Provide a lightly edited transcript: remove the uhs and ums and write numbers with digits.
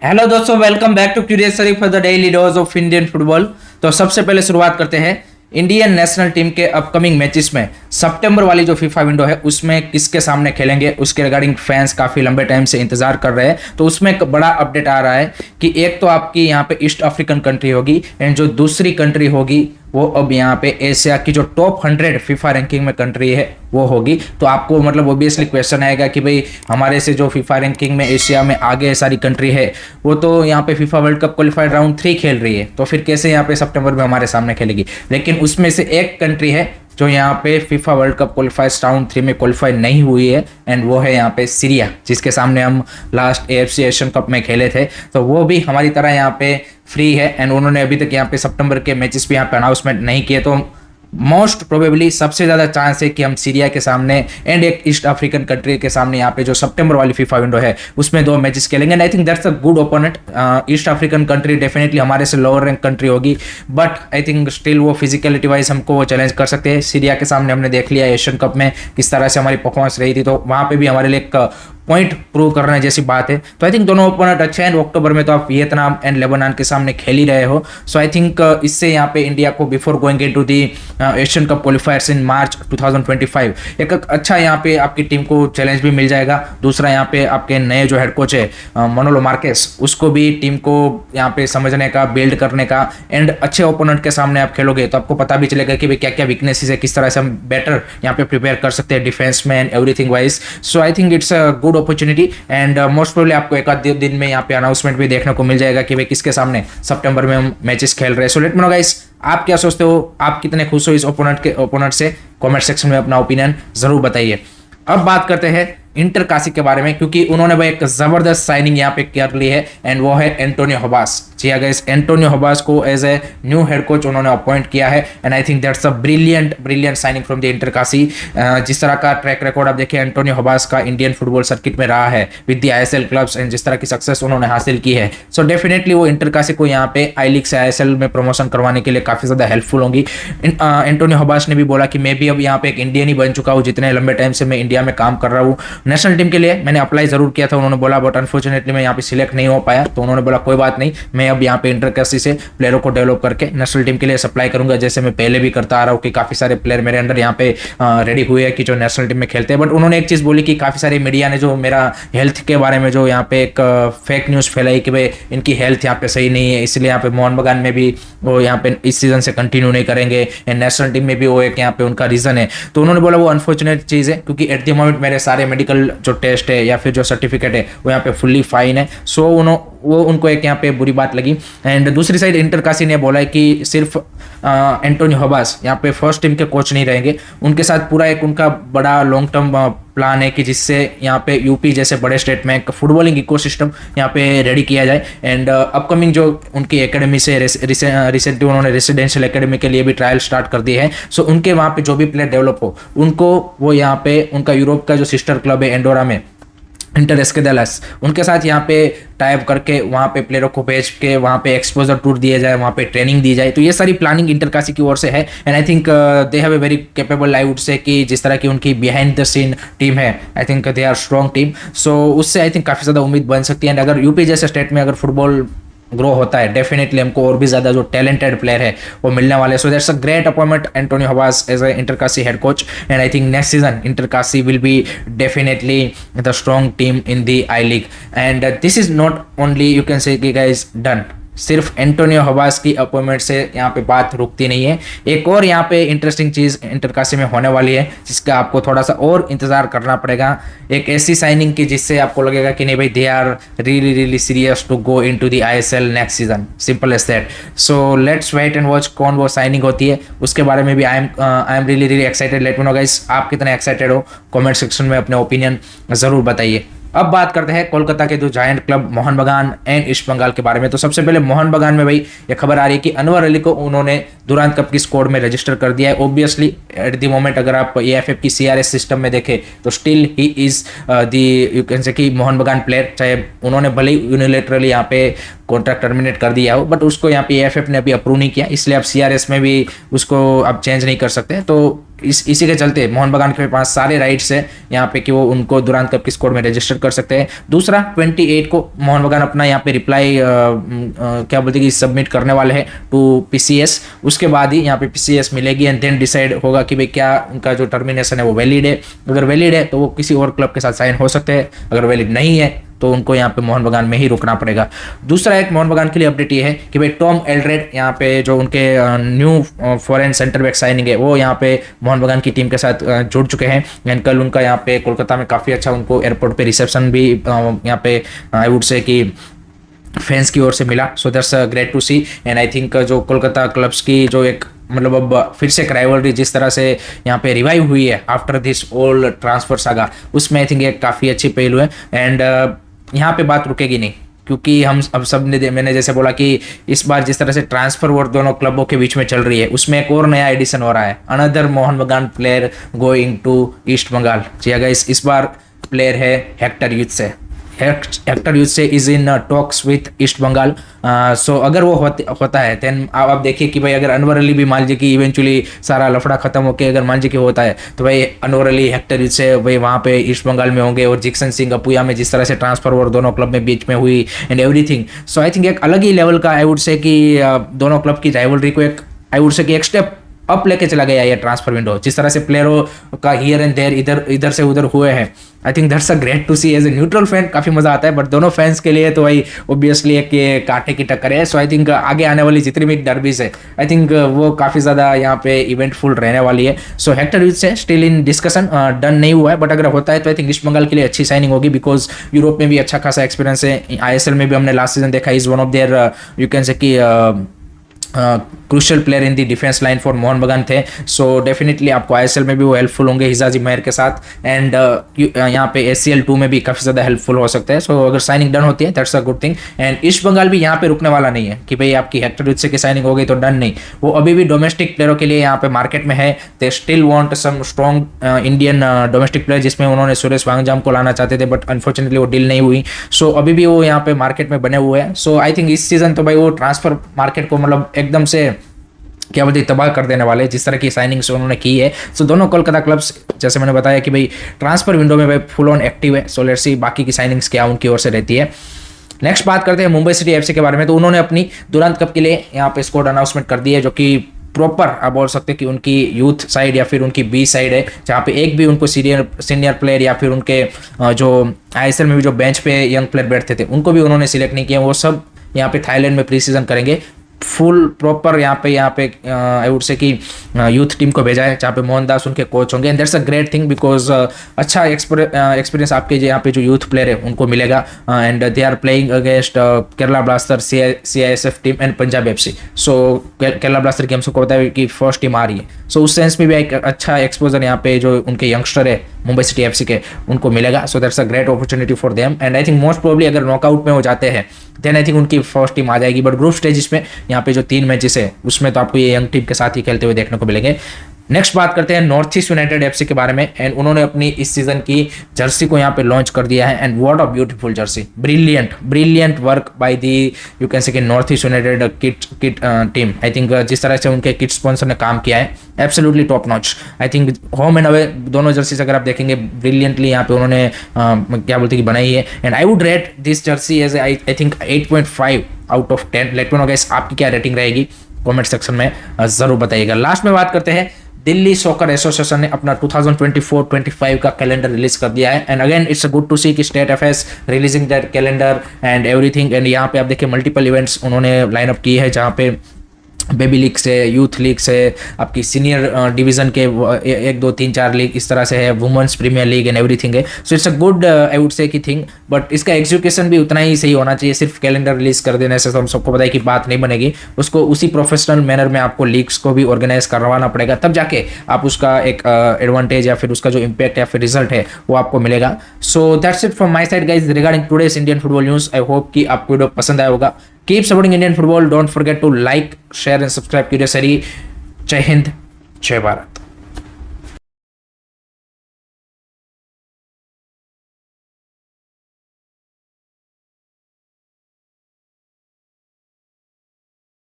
Hello दोस्तों, welcome back to curious Sharif for the daily dose of Indian football. तो सबसे पहले शुरुआत करते हैं इंडियन नेशनल टीम के अपकमिंग मैचेस में। सितंबर वाली जो फीफा विंडो है उसमें किसके सामने खेलेंगे उसके रिगार्डिंग फैंस काफ़ी लंबे टाइम से इंतजार कर रहे हैं। तो उसमें एक बड़ा अपडेट आ रहा है कि एक तो आपकी यहाँ पे ईस्ट अफ्रीकन कंट्री होगी एंड जो दूसरी कंट्री होगी वो अब यहाँ पे एशिया की जो टॉप 100 फीफा रैंकिंग में कंट्री है वो होगी। तो आपको मतलब ओबियसली क्वेश्चन आएगा कि भाई हमारे से जो फीफा रैंकिंग में एशिया में आगे सारी कंट्री है वो तो यहाँ पे FIFA world cup qualified round 3 खेल रही है, तो फिर कैसे यहाँ पे सितंबर में हमारे सामने खेलेगी। लेकिन उसमें से एक कंट्री है जो यहाँ पे FIFA world cup qualified round 3 में क्वालिफाई नहीं हुई है एंड वो है यहाँ पे सीरिया, जिसके सामने हम लास्ट AFC एशियन कप में खेले थे। तो वो भी हमारी तरह यहाँ पे फ्री है एंड उन्होंने अभी तक यहाँ पे सितंबर के मैचेस भी यहाँ पे अनाउंसमेंट नहीं किए। तो मोस्ट प्रोबेबली सबसे ज़्यादा चांस है कि हम सीरिया के सामने एंड एक ईस्ट अफ्रीकन कंट्री के सामने यहाँ पे जो सितंबर वाली फीफा विंडो है उसमें 2 मैचेस खेलेंगे and I think that's a good opponent. East African country definitely हमारे से लोअर रैंक कंट्री होगी बट आई थिंक स्टिल वो फिजिकलिटी वाइज हमको वो चैलेंज कर सकते हैं। सीरिया के सामने हमने देख लिया एशियन कप में किस तरह से हमारी परफॉर्मेंस रही थी, तो वहाँ पे भी हमारे लिए एक पॉइंट प्रूव करने जैसी बात है। तो आई थिंक दोनों ओपोनेंट अच्छे हैं। अक्टूबर में तो आप वियतनाम एंड लेबनान के सामने खेल ही रहे हो, सो आई थिंक इससे यहाँ पे इंडिया को before going into the Asian cup qualifiers in March 2025 एक अच्छा यहाँ पे आपकी टीम को चैलेंज भी मिल जाएगा। दूसरा यहाँ पे आपके नए जो हेड कोच है मनोलो मार्केस, उसको भी टीम को यहाँ पे समझने का, बिल्ड करने का एंड अच्छे ओपोनेंट के सामने आप खेलोगे तो आपको पता भी चलेगा कि भाई क्या क्या वीकनेसेस है, किस तरह से हम बेटर यहाँ पे प्रिपेयर कर सकते हैं डिफेंस में and everything wise. So I think it's a good opportunity and most probably आपको एक आध दिन में यहाँ पे अनाउंसमेंट भी देखने को मिल जाएगा कि भाई किसके सामने सितंबर में हम मैचेस खेल रहे हैं। So let me know guys, आप क्या सोचते हो, आप कितने खुश हो इस ओपोनेंट से? कमेंट सेक्शन में अपना ओपिनियन जरूर बताइए। अब बात करते हैं इंटर काशी के बारे में, क्योंकि उन्होंने भाई एक जबरदस्त साइनिंग यहाँ पे कर ली है एंड वो है एंटोनियो होबास। जी अगर इस एंटोनियो होबास को as a new head coach उन्होंने अपॉइंट किया है and I think that's a brilliant signing from the Inter Kashi. जिस तरह का ट्रैक रिकॉर्ड आप देखिए एंटोनियो होबास का इंडियन फुटबॉल सर्किट में रहा है with the ISL clubs and जिस तरह की सक्सेस उन्होंने हासिल की है, सो डेफिनेटली वो इंटर काशी को यहाँ पे आई लीग से ISL में प्रमोशन करवाने के लिए काफी ज्यादा हेल्पफुल होंगी। एंटोनियो होबास ने भी बोला कि मैं भी अब यहाँ पे एक इंडियन ही बन चुका हूँ, जितने लंबे टाइम से मैं इंडिया में काम कर रहा हूँ। नेशनल टीम के लिए मैंने अप्लाई जरूर किया था, उन्होंने बोला बट अनफॉर्चुनेटली मैं यहाँ पे सिलेक्ट नहीं हो पाया। तो उन्होंने बोला कोई बात नहीं, मैं अब यहाँ पे इंटर काशी से प्लेयरों को डेवलप करके नेशनल टीम के लिए सप्लाई करूंगा, जैसे मैं पहले भी करता आ रहा हूँ कि काफी सारे प्लेयर मेरे अंदर यहाँ पे रेडी हुए हैं कि जो नेशनल टीम में खेलते हैं। बट उन्होंने एक चीज बोली कि काफी सारे मीडिया ने जो मेरा हेल्थ के बारे में जो यहाँ पे एक फेक न्यूज फैलाई कि भाई इनकी हेल्थ यहाँ पे सही नहीं है, इसलिए यहाँ पे मोहन बगान में भी वो यहाँ पे इस सीजन से कंटिन्यू नहीं करेंगे एंड नेशनल टीम में भी वो एक यहाँ पे उनका रीजन है। तो उन्होंने बोला वो अनफॉर्चुनेट चीज है, क्योंकि एट द मोमेंट मेरे सारे मेडिकल जो टेस्ट है या फिर जो सर्टिफिकेट है वो यहाँ पे फुल्ली फाइन है। सो वो उनको एक यहाँ पे बुरी बात लगी। एंड दूसरी साइड इंटर काशी ने बोला है कि सिर्फ एंटोनियो होबास यहाँ पे फर्स्ट टीम के कोच नहीं रहेंगे, उनके साथ पूरा एक उनका बड़ा लॉन्ग टर्म प्लान है कि जिससे यहाँ पे यूपी जैसे बड़े स्टेट में एक फुटबॉलिंग इकोसिस्टम यहाँ पे रेडी किया जाए। एंड अपकमिंग जो उनकी एकेडमी से रिसेंटली उन्होंने रेसिडेंशियल एकेडमी के लिए भी ट्रायल स्टार्ट कर दिए हैं। सो उनके वहाँ पे जो भी प्लेयर डेवलप हो उनको वो यहाँ पे उनका यूरोप का जो सिस्टर क्लब है एंडोरा में इंटर एस्केडेलास, उनके साथ यहाँ पे टाइप करके वहाँ पे प्लेयरों को भेज के वहाँ पे एक्सपोजर टूर दिए जाए, वहाँ पे ट्रेनिंग दी जाए। तो ये सारी प्लानिंग इंटर काशी की ओर से है and I think they have a very capable, I would से कि जिस तरह की उनकी बिहाइंड द सीन टीम है, I think they are strong team. So उससे आई थिंक काफ़ी ज़्यादा उम्मीद बन सकती है एंड अगर यूपी जैसे स्टेट में अगर फुटबॉल ग्रो होता है डेफिनेटली हमको और भी ज़्यादा जो टैलेंटेड प्लेयर है वो मिलने वाले। So that's a great appointment Antonio Habas as a Inter Kashi head coach and I think next season Inter Kashi will be definitely the strong team in the I League and this is not only you can say कि guys done, सिर्फ Antonio Habas की appointment से यहाँ पे बात रुकती नहीं है। एक और यहाँ पे इंटरेस्टिंग चीज़ इंटर काशी में होने वाली है जिसका आपको थोड़ा सा और इंतजार करना पड़ेगा। एक ऐसी साइनिंग की जिससे आपको लगेगा कि नहीं भाई they are really serious to go into the ISL next season, simple as that. So let's wait and watch कौन वो साइनिंग होती है, उसके बारे में भी I am really excited. Let me know guys, आप कितने एक्साइटेड हो, कॉमेंट सेक्शन में अपने ओपिनियन ज़रूर बताइए। अब बात करते हैं कोलकाता के दो जायंट क्लब मोहन बगान एंड ईस्ट बंगाल के बारे में। तो सबसे पहले मोहन बगान में भाई ये खबर आ रही है कि अनवर अली को उन्होंने दुरांत कप की स्क्वाड में रजिस्टर कर दिया है। ऑब्वियसली एट द मोमेंट अगर आप AFF की CRS सिस्टम में देखें तो still he is the you can say कि मोहन बगान प्लेयर, चाहे उन्होंने भले यूनिलेटरली यहाँ पे कॉन्ट्रैक्ट टर्मिनेट कर दिया हो बट उसको यहाँ पे AFF ने अभी अप्रूव नहीं किया, इसलिए आप CRS में भी उसको आप चेंज नहीं कर सकते। तो इसी के चलते मोहन बगान के पास सारे राइट्स है यहाँ पे कि वो उनको दुरांत कप की स्क्वाड में रजिस्टर कर सकते हैं। दूसरा 28 को मोहन बगान अपना यहाँ पे रिप्लाई क्या बोलते हैं कि सबमिट करने वाले हैं टू पीसीएस। उसके बाद ही यहाँ पे पीसीएस मिलेगी एंड देन डिसाइड होगा कि भाई क्या उनका जो टर्मिनेशन है वो वैलिड है। अगर वैलिड है तो वो किसी और क्लब के साथ साइन हो सकते हैं, अगर वैलिड नहीं है तो उनको यहाँ पे मोहन बगान में ही रुकना पड़ेगा। दूसरा एक मोहन बगान के लिए अपडेट ये है कि भाई टॉम एल्ड्रेड यहाँ पे जो उनके new foreign centre back signing है वो यहाँ पे मोहन बगान की टीम के साथ जुड़ चुके हैं एंड कल उनका यहाँ पे कोलकाता में काफ़ी अच्छा उनको एयरपोर्ट पे रिसेप्शन भी यहाँ पे आई वुड से कि फैंस की ओर से मिला। So that's great to see and I think जो कोलकाता क्लब्स की जो एक मतलब अब फिर से एक राइवलरी जिस तरह से यहाँ पे रिवाइव हुई है after this old transfer saga, उसमें आई थिंक एक काफ़ी अच्छी पहलू है एंड यहाँ पे बात रुकेगी नहीं क्योंकि हम अब सब ने मैंने जैसे बोला कि इस बार जिस तरह से ट्रांसफर वॉर दोनों क्लबों के बीच में चल रही है उसमें एक और नया एडिशन हो रहा है, another Mohun Bagan player going to East Bengal. जी अगर इस बार प्लेयर है हेक्टर यूथ से। हेक्टर यूथ से is in talks with East Bengal. So अगर वो होता है देन आप देखिए कि भाई अगर अनवर अली भी मान लीजिए कि इवेंचुअली सारा लफड़ा खत्म होकर अगर मान लीजिए कि होता है तो भाई अनवर अली हेक्टर यूथ से भाई वहाँ पे ईस्ट बंगाल में होंगे और जिक्सन सिंह अपुया में जिस तरह से ट्रांसफर और दोनों क्लब में बीच में हुई and everything. So I think एक अलग ही लेवल का आई वुड से कि दोनों क्लब की राइवलरी को एक आई वुड से कि एक स्टेप अप लेके चला गया ये ट्रांसफर विंडो। जिस तरह से प्लेयरों का हियर एंड देयर इधर से उधर हुए हैं, I think that's a great to see. As a neutral fan काफ़ी मज़ा आता है बट दोनों फैंस के लिए तो भाई ऑब्वियसली एक ये कांटे की टक्कर है। सो आई थिंक आगे आने वाली जितनी भी डर्बीज है आई थिंक वो काफ़ी ज़्यादा यहाँ पे इवेंटफुल रहने वाली है। सो हेक्टर यूथ से स्टिल इन डिस्कशन, डन नहीं हुआ है बट अगर होता है तो आई थिंक ईस्ट बंगाल के लिए अच्छी साइनिंग होगी बिकॉज यूरोप में भी अच्छा खासा एक्सपीरियंस है। ISL में भी हमने लास्ट सीजन देखा, is one of their you can say कि crucial player in the defence line for Mohun Bagan थे। सो डेफिनेटली आपको ISL में भी वो हेल्पफुल होंगे हिजाजी महर के साथ एंड यहाँ पे ACL 2 में भी काफ़ी ज़्यादा हेल्पफुल हो सकते हैं। सो अगर साइनिंग डन होती है that's a good thing and east Bengal भी यहाँ पे रुकने वाला नहीं है कि भाई आपकी हेक्टर यूथ से की साइनिंग हो गई तो डन नहीं, वो अभी भी डोमेस्टिक प्लेयरों के लिए यहाँ पे मार्केट में है। They still want some strong Indian domestic player जिसमें उन्होंने सुरेश वांगजाम को लाना चाहते थे बट अनफॉर्चुनेटली वो डील नहीं हुई। सो अभी भी वो यहाँ पे मार्केट में बने हुए हैं। सो आई थिंक इस सीजन तो भाई वो ट्रांसफर मार्केट को मतलब एकदम से क्या बोलते तबाह कर देने वाले जिस तरह की साइनिंग्स उन्होंने की है। सो दोनों कोलकाता क्लब्स जैसे मैंने बताया कि भाई ट्रांसफर विंडो में भाई फुल ऑन एक्टिव है। सो लेट्स सी बाकी की साइनिंग्स क्या उनकी ओर से रहती है। नेक्स्ट बात करते हैं मुंबई सिटी FC के बारे में। तो उन्होंने अपनी दुरांत कप के लिए यहाँ पे स्क्वाड अनाउंसमेंट कर दी है जो कि प्रॉपर आप बोल सकते हैं कि उनकी यूथ साइड या फिर उनकी B साइड है जहाँ पे एक भी उनको सीनियर प्लेयर या फिर उनके जो ISL में भी जो बेंच पे यंग प्लेयर बैठते थे उनको भी उन्होंने सिलेक्ट नहीं किया। वो सब यहाँ पे थाईलैंड में प्री सीजन करेंगे। फुल प्रॉपर यहाँ पे आई वुड से कि यूथ टीम को भेजा है जहाँ पे मोहनदास उनके कोच होंगे and that's a great thing because अच्छा एक्सपीरियंस आपके यहाँ पे जो यूथ प्लेयर है उनको मिलेगा and they are playing against Kerala blaster CISF team and Punjab FC। सो केरला ब्लास्टर की हम सबको पता है कि फर्स्ट टीम आ रही है। सो उस सेंस में भी एक अच्छा एक्सपोजर यहाँ पे जो उनके यंगस्टर है मुंबई सिटी FC के उनको मिलेगा। सो that's a great opportunity for them and I think most probably अगर नॉकआउट में हो जाते हैं देन आई थिंक उनकी फर्स्ट टीम आ जाएगी बट ग्रुप स्टेजेस में यहाँ पे जो 3 मैचेस है उसमें तो आपको ये यंग टीम के साथ ही खेलते हुए देखने को मिलेंगे। नेक्स्ट बात करते हैं नॉर्थ ईस्ट यूनाइटेड FC के बारे में एंड उन्होंने अपनी इस सीजन की जर्सी को यहाँ पे लॉन्च कर दिया है and what a beautiful jersey, brilliant work by the you can say कि North East United kit team. I think जिस तरह से उनके किट स्पॉन्सर ने काम किया है absolutely top notch. I think home and away दोनों जर्सीज अगर आप देखेंगे ब्रिलियंटली यहाँ पे उन्होंने क्या बोलते हैं कि बनाई है and I would rate this jersey as I think 8.5 out of 10। Let me know guys आपकी क्या रेटिंग रहेगी कमेंट सेक्शन में जरूर बताइएगा। लास्ट में बात करते हैं दिल्ली सॉकर एसोसिएशन ने अपना 2024-25 का कैलेंडर रिलीज कर दिया है and again it's good to see कि state FS releasing that calendar and everything and यहाँ पे आप देखिए मल्टीपल इवेंट्स उन्होंने लाइनअप की है जहाँ पे बेबी लीग से, यूथ लीग से, आपकी सीनियर डिवीजन के 1 2 3 4 लीग इस तरह से है, women's premier league and everything है। So it's a good I would say की थिंग बट इसका एग्जीक्यूशन भी उतना ही सही होना चाहिए। सिर्फ कैलेंडर रिलीज कर देने से तो हम सबको पता है कि बात नहीं बनेगी, उसको उसी प्रोफेशनल मैनर में आपको लीग्स को भी ऑर्गेनाइज करवाना पड़ेगा तब जाके आप उसका एक एडवांटेज या फिर उसका जो इम्पैक्ट या फिर रिजल्ट है वो आपको मिलेगा। So that's it from my side guys regarding today's Indian football news. I hope कि आपको वीडियो पसंद आया होगा। Keep supporting Indian football. Don't forget to like, share and subscribe. Curious Hari. Jai Hind, Jai Bharat.